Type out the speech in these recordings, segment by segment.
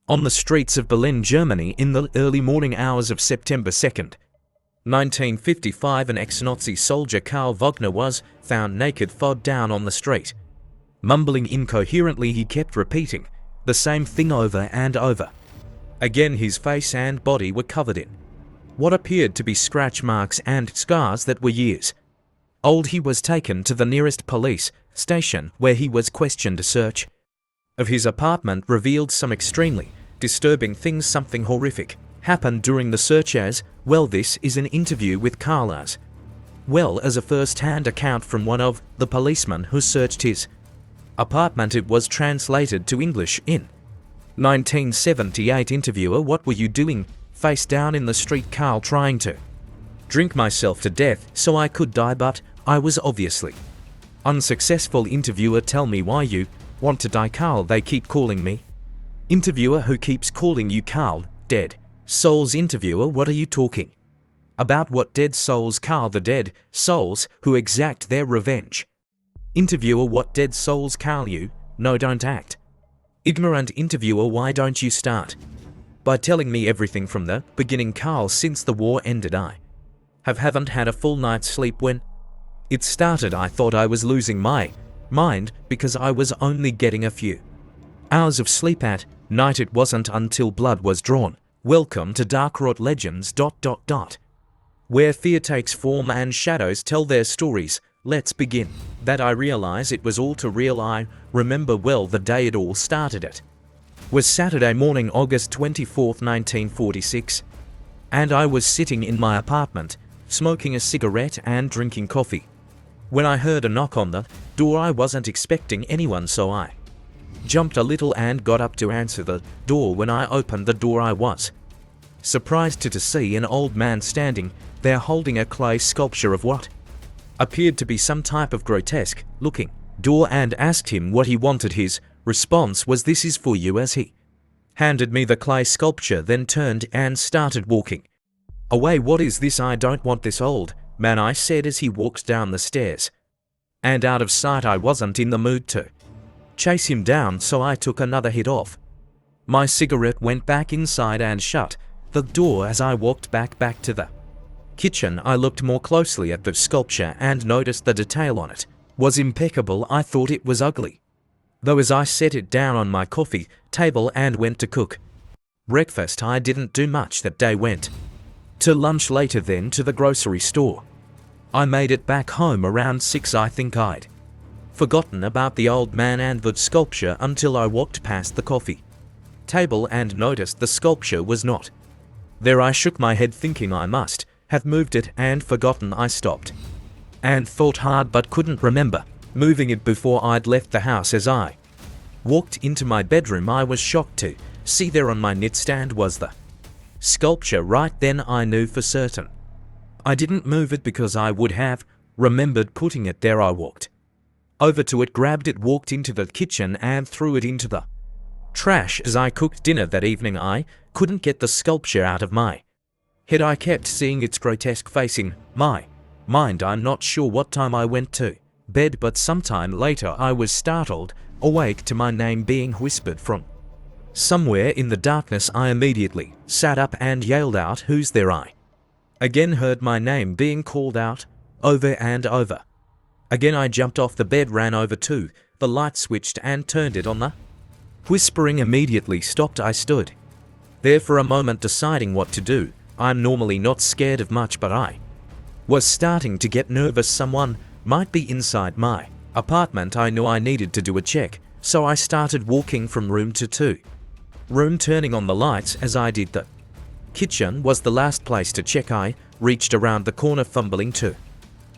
On the streets of Berlin, Germany, in the early morning hours of September 2nd, 1955, an ex-Nazi soldier, Carl Wagner, was found naked face down on the street. Mumbling incoherently, he kept repeating the same thing over and over. Again, his face and body were covered in what appeared to be scratch marks and scars that were years old. He was taken to the nearest police station where he was questioned. A search of his apartment revealed some extremely disturbing things. Something horrific happened during the search as well. This is an interview with Carl as well as a first-hand account from one of the policemen who searched his apartment. It was translated to English in 1978. Interviewer: what were you doing face down in the street? Carl: trying to drink myself to death so I could die, but I was obviously unsuccessful. Interviewer: tell me why you want to die. Carl: they keep calling me. Interviewer: who keeps calling you? Carl: dead souls. Interviewer: what are you talking about? What dead souls? Carl: the dead souls who exact their revenge. Interviewer: what dead souls? Carl: you no, don't act ignorant. Interviewer: why don't you start by telling me everything from the beginning? Carl: since the war ended I haven't had a full night's sleep. When it started I thought I was losing my mind because I was only getting a few hours of sleep at night. It wasn't until blood was drawn. Welcome to Dark Rot Legends. Where fear takes form and shadows tell their stories. Let's begin. That I realize it was all too real. I remember well the day it all started. It was Saturday morning, August 24th, 1946, and I was sitting in my apartment, smoking a cigarette and drinking coffee, when I heard a knock on the door. I wasn't expecting anyone, so I jumped a little and got up to answer the door. When I opened the door I was surprised to see an old man standing there holding a clay sculpture of what appeared to be some type of grotesque looking door, and asked him what he wanted. His response was, "This is for you," as he handed me the clay sculpture, then turned and started walking away. "What is this? I don't want this, old man," I said as he walked down the stairs and out of sight. I wasn't in the mood to chase him down, so I took another hit off my cigarette, went back inside and shut the door. As I walked back to the kitchen, I looked more closely at the sculpture and noticed the detail on it was impeccable. I thought it was ugly, though, as I set it down on my coffee table and went to cook breakfast. I didn't do much that day. Went to lunch later, then to the grocery store. I made it back home around 6. I think I'd forgotten about the old man and the sculpture until I walked past the coffee table and noticed the sculpture was not there. I shook my head thinking I must have moved it and forgotten. I stopped and thought hard but couldn't remember moving it before I'd left the house. As I walked into my bedroom I was shocked to see there on my nightstand was the sculpture. Right then I knew for certain I didn't move it because I would have remembered putting it there. I walked over to it, grabbed it, walked into the kitchen and threw it into the trash. As I cooked dinner that evening I couldn't get the sculpture out of my head. I kept seeing its grotesque face in my mind. I'm not sure what time I went to bed, but sometime later I was startled awake to my name being whispered from somewhere in the darkness. I immediately sat up and yelled out, "Who's there?" I again heard my name being called out over and over again. I jumped off the bed, ran over to the light, switched and turned it on. The whispering immediately stopped. I stood there for a moment deciding what to do. I'm normally not scared of much, but I was starting to get nervous. Someone might be inside my apartment. I knew I needed to do a check, so I started walking from room to room, turning on the lights. As I did, the kitchen was the last place to check. I reached around the corner, fumbling to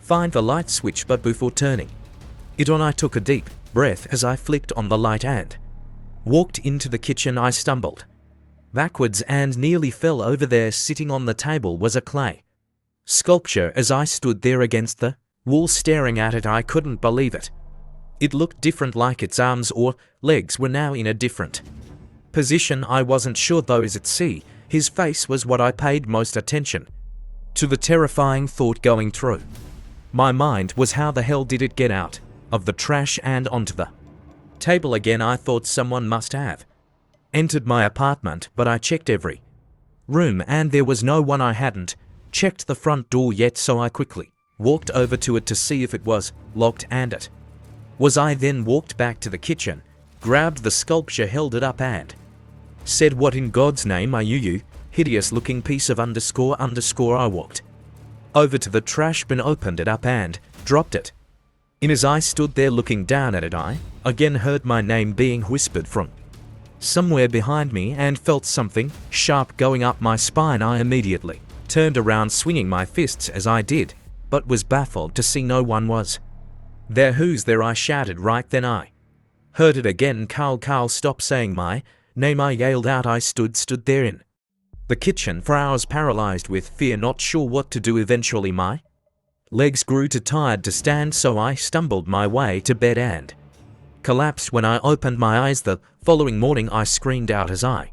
find the light switch, but before turning it on I took a deep breath. As I flicked on the light and walked into the kitchen I stumbled backwards and nearly fell over. There, sitting on the table, was a clay sculpture. As I stood there against the wall staring at it I couldn't believe it. It looked different, like its arms or legs were now in a different position. I wasn't sure though, as it see his face was what I paid most attention to. The terrifying thought going through my mind was, how the hell did it get out of the trash and onto the table again? I thought someone must have Entered my apartment, but I checked every room and there was no one. I hadn't checked the front door yet, so I quickly walked over to it to see if it was locked, and it was. I then walked back to the kitchen, grabbed the sculpture, held it up and said, "What in God's name are you hideous looking piece of underscore underscore." I walked over to the trash bin, opened it up and dropped it in. As I stood there looking down at it, I again heard my name being whispered from somewhere behind me and felt something sharp going up my spine. I immediately turned around, swinging my fists as I did, but was baffled to see no one was there. "Who's there?" I shouted. Right then I heard it again. Carl, stop saying my name," I yelled out. I stood there in the kitchen for hours, paralyzed with fear, not sure what to do. Eventually my legs grew too tired to stand, so I stumbled my way to bed and collapsed. When I opened my eyes the following morning, I screamed out as I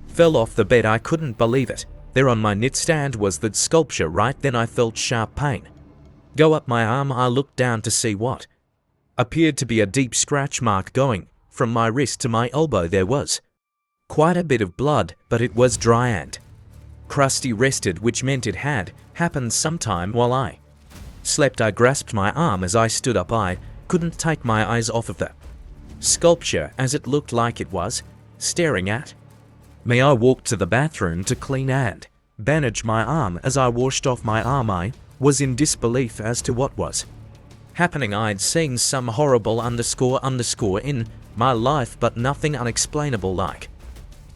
fell off the bed. I couldn't believe it. There on my nightstand was the sculpture. Right then I felt sharp pain go up my arm. I looked down to see what appeared to be a deep scratch mark going from my wrist to my elbow. There was quite a bit of blood, but it was dry and crusty, rested, which meant it had happened sometime while I slept. I grasped my arm as I stood up. I couldn't take my eyes off of the sculpture, as it looked like it was staring at me. I walked to the bathroom to clean and bandage my arm. As I washed off my arm, I was in disbelief as to what was happening. I'd seen some horrible underscore underscore in my life, but nothing unexplainable like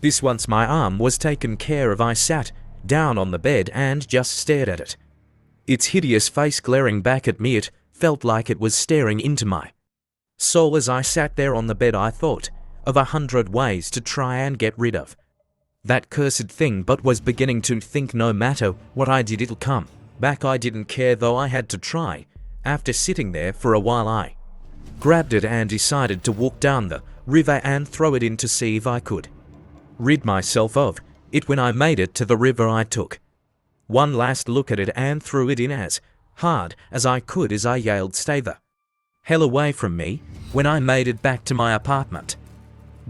this. Once my arm was taken care of, I sat down on the bed and just stared at it. Its hideous face glaring back at me. It felt like it was staring into my soul. As I sat there on the bed, I thought of 100 ways to try and get rid of that cursed thing, but was beginning to think no matter what I did, it'll come back. I didn't care, though I had to try. After sitting there for a while, I grabbed it and decided to walk down the river and throw it in to see if I could rid myself of it. When I made it to the river, I took one last look at it and threw it in as hard as I could as I yelled, "Stay the hell away from me." When I made it back to my apartment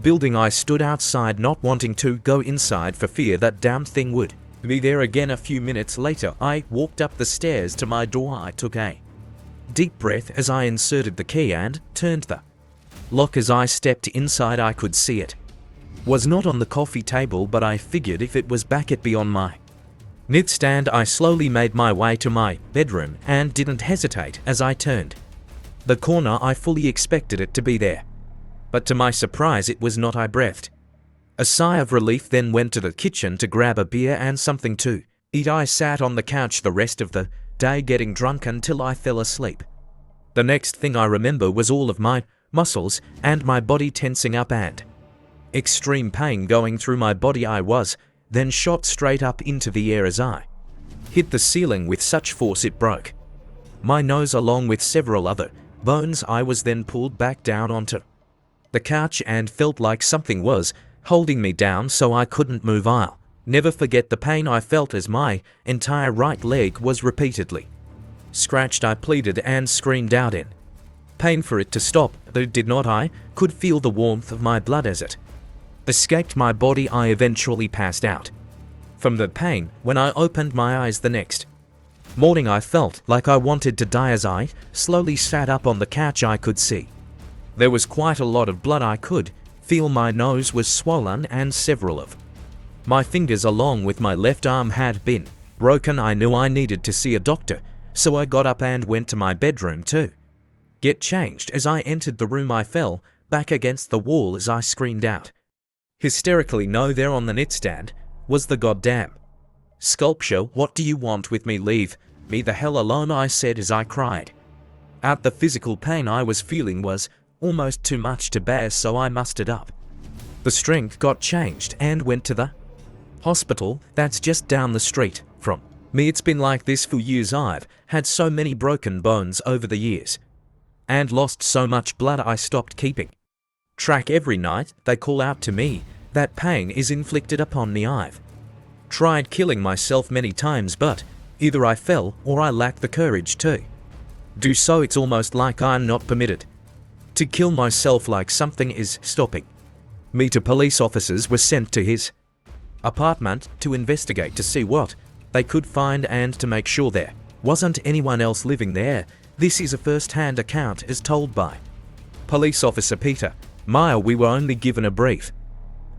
building, I stood outside, not wanting to go inside for fear that damn thing would be there again. A few minutes later, I walked up the stairs to my door. I took a deep breath as I inserted the key and turned the lock. As I stepped inside, I could see it was not on the coffee table, but I figured if it was back, it'd be on my nightstand. I slowly made my way to my bedroom and didn't hesitate. As I turned the corner, I fully expected it to be there, but to my surprise it was not. I breathed a sigh of relief, then went to the kitchen to grab a beer and something to eat. I sat on the couch the rest of the day getting drunk until I fell asleep. The next thing I remember was all of my muscles and my body tensing up and extreme pain going through my body. I was then shot straight up into the air as I hit the ceiling with such force it broke my nose along with several other bones. I was then pulled back down onto the couch and felt like something was holding me down, so I couldn't move. I'll never forget the pain I felt as my entire right leg was repeatedly scratched. I pleaded and screamed out in pain for it to stop, though it did not. I could feel the warmth of my blood as it escaped my body. I eventually passed out from the pain. When I opened my eyes the next morning, I felt like I wanted to die. As I slowly sat up on the couch, I could see there was quite a lot of blood. I could feel my nose was swollen and several of my fingers along with my left arm had been broken. I knew I needed to see a doctor, so I got up and went to my bedroom to get changed. As I entered the room, I fell back against the wall as I screamed out hysterically. No, there on the nightstand was the goddamn sculpture. "What do you want with me? Leave me the hell alone," I said as I cried out. The physical pain I was feeling was almost too much to bear, so I mustered up the strength, got changed, and went to the hospital that's just down the street from me. It's been like this for years. I've had so many broken bones over the years and lost so much blood, I stopped keeping track. Every night they call out to me that pain is inflicted upon me. I've tried killing myself many times, but either I fell or I lacked the courage to do so. It's almost like I'm not permitted to kill myself, like something is stopping Meter police officers were sent to his apartment to investigate to see what they could find and to make sure there wasn't anyone else living there. This is a first-hand account as told by Police Officer Peter Meyer. We were only given a brief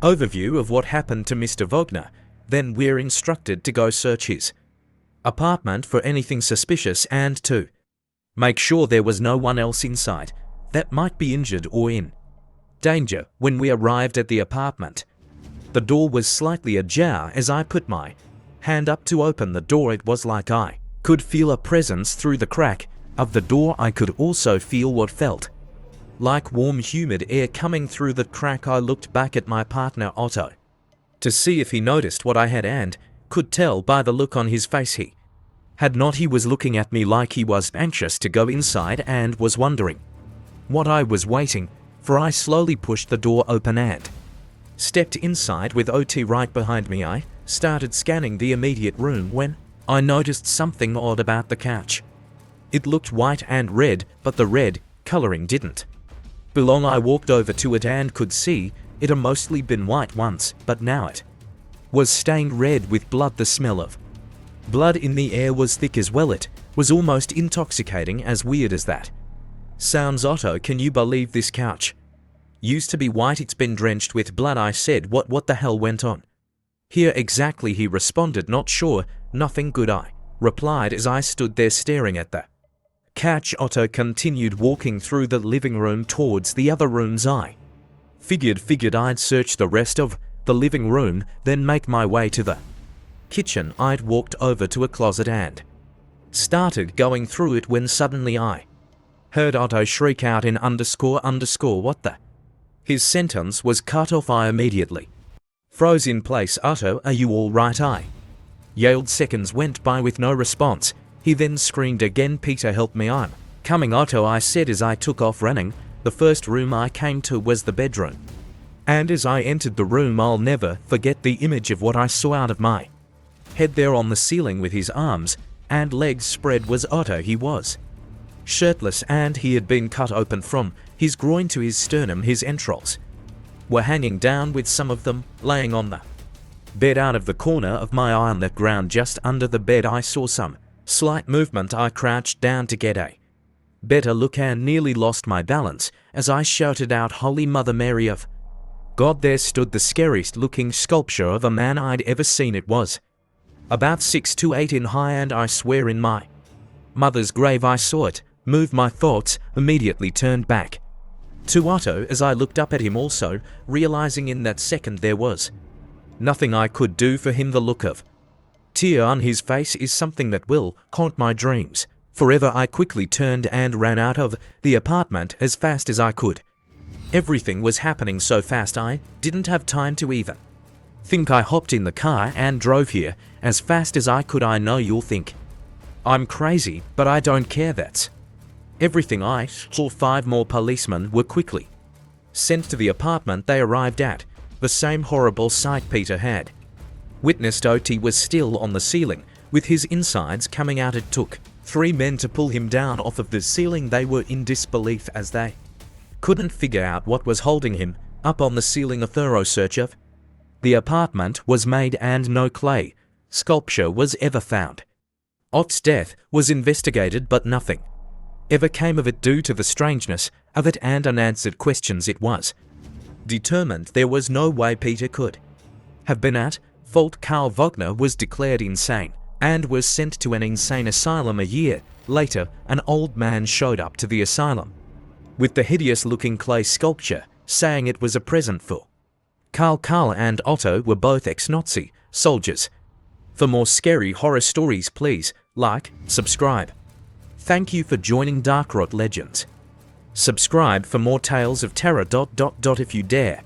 overview of what happened to Mr. Wagner. Then we're instructed to go search his apartment for anything suspicious and to make sure there was no one else inside that might be injured or in danger. When we arrived at the apartment, the door was slightly ajar. As I put my hand up to open the door, it was like I could feel a presence through the crack of the door. I could also feel what felt like warm, humid air coming through the crack. I looked back at my partner Otto to see if he noticed what I had and could tell by the look on his face he had not. He was looking at me like he was anxious to go inside and was wondering what I was waiting for. I slowly pushed the door open and stepped inside with OT right behind me. I started scanning the immediate room when I noticed something odd about the couch. It looked white and red, but the red coloring didn't belong. I walked over to it and could see it had mostly been white once, but now it was stained red with blood. The smell of blood in the air was thick as well. It was almost intoxicating. As weird as that sounds, Otto, can you believe this couch used to be white? It's been drenched with blood. I said, what the hell went on here exactly? He responded, not sure, nothing good, I replied as I stood there staring at the couch. Otto continued walking through the living room towards the other rooms. I figured I'd search the rest of the living room, then make my way to the kitchen. I'd walked over to a closet and started going through it when suddenly I heard Otto shriek out in __ what the? His sentence was cut off. I immediately froze in place. Otto, are you all right? I yelled. Seconds went by with no response. He then screamed again, Peter, help me, I'm coming, Otto, I said as I took off running. The first room I came to was the bedroom, and as I entered the room, I'll never forget the image of what I saw out of my head. There on the ceiling with his arms and legs spread was Otto. He was shirtless and he had been cut open from his groin to his sternum. His entrails were hanging down with some of them laying on the bed. Out of the corner of my eye on the ground just under the bed, I saw some slight movement. I crouched down to get a better look and nearly lost my balance as I shouted out, Holy Mother Mary of God. There stood the scariest looking sculpture of a man I'd ever seen. It was about 6 to 8 in height, and I swear in my mother's grave I saw it move. My thoughts immediately turned back to Otto as I looked up at him, also realizing in that second there was nothing I could do for him. The look of tear on his face is something that will haunt my dreams forever. I quickly turned and ran out of the apartment as fast as I could. Everything was happening so fast I didn't have time to even think. I hopped in the car and drove here as fast as I could. I know you'll think I'm crazy, but I don't care. That's everything. I saw 5 more policemen were quickly sent to the apartment. They arrived at the same horrible sight Peter had witnessed. OT was still on the ceiling with his insides coming out. It took 3 men to pull him down off of the ceiling. They were in disbelief as they couldn't figure out what was holding him up on the ceiling. A thorough search of the apartment was made and no clay sculpture was ever found. Ott's death was investigated, but nothing ever came of it due to the strangeness of it and unanswered questions. It was determined there was no way Peter could have been at fault. Carl Wagner was declared insane and was sent to an insane asylum. A year later, an old man showed up to the asylum with the hideous-looking clay sculpture, saying it was a present for Carl and Otto were both ex-Nazi soldiers. For more scary horror stories, please like, subscribe. Thank you for joining Dark Rot Legends. Subscribe for more tales of terror. If you dare.